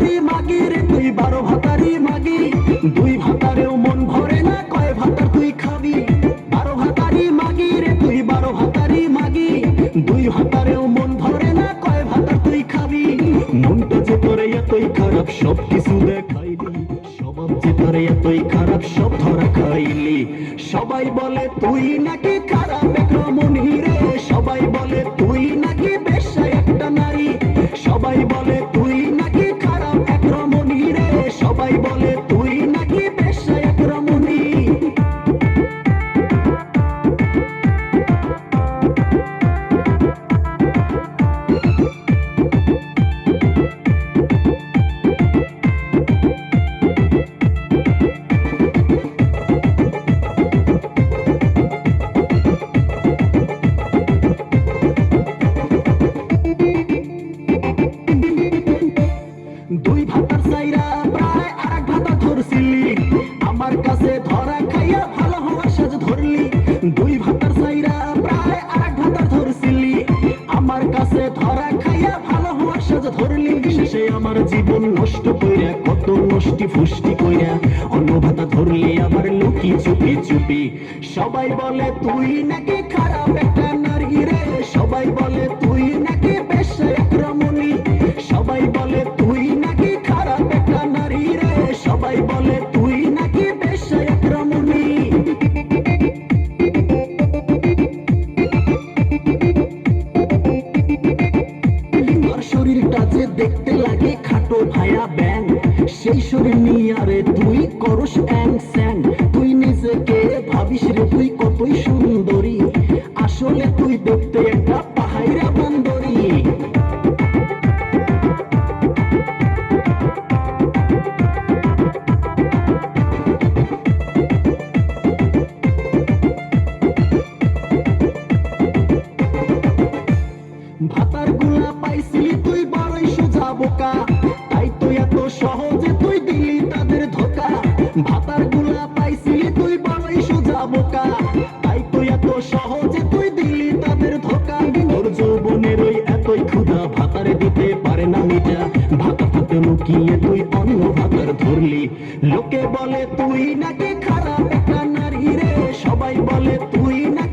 ভাতারি মাগি রে তুই 12 ভাতারি মাগি, দুই ভাতারেও মন ভরে না, কয় ভাতার তুই খাবি? 12 ভাতারি মাগি রে তুই 12 ভাতারি মাগি, দুই ভাতারেও মন ভরে না, কয় ভাতার তুই খাবি? মনটা যে তোরে এতই খারাপ সব কিছু দেখাইলি, স্বভাব যে তোরে এতই খারাপ সব ধরা খাইলি। সবাই বলে তুই নাকি খারাপ এক রমণী রে, সবাই বলে তুই নাকি বেশ্যা একটা নারী, সবাই বলে তুই নাকি খারাপ এক রমণী রে, সবাই বলে তুই নাকি বেশ্যা এক রমণী। দুই ভাতার চাইরা প্রায় আরেক ভাতা ধরছিলি, আমার কাছে ধরা খাইয়া ভালো হওয়ার সাজ ধরলি। দুই ভাতার চাইরা প্রায় আরেক ভাতা ধরছিলি, আমার কাছে ধরা খাইয়া ভালো হওয়ার সাজ ধরলি। শেষে আমার জীবন নষ্ট কইরা কত নষ্টি ফুষ্টি কইরা অন্য ভাতা ধরলি আবার লুকি চুপি চুপি। সবাই বলে তুই নাকি খারাপ একটা নারী রে, সবাই বলে তুই নাকি বেশ্যা এক রমণী, সবাই বলে তুই নাকি খারাপ একটা নারী রে, সবাই বলে তুই নাকি বেশ্যা এক রমণী। তোর শরীরটা যে দেখতে লাগে খাটো ভায়া ব্যাং, সেই শরীর নিয়ে আরে তুই করস অ্যাং স্যাং। তুই নিজেকে ভাবিস রে তুই কতই সুন্দরী, আসলে তুই দেখতে একটা পাহাইরা বান্দরী। ভাতার গুলা পাইছিলি তুই বড়ই সোজা বোকা, তাই তো এত সহজে তুই দিলি তাদের ধোকা। ভাতার গুলা পাইছিলি তুই বড়ই সোজা বোকা, তাই তো এত সহজে তুই দিলি তাদের ধোকা। তোর যৌবনের ওই এতই ক্ষুধা ভাতারে দিতে পারে না মিটা, ভাতা হাতে লুকিয়ে তুই অন্য ভাতার ধরলি। লোকে বলে তুই নাকি খারাপ একটা নারী রে, সবাই বলে তুই নাকি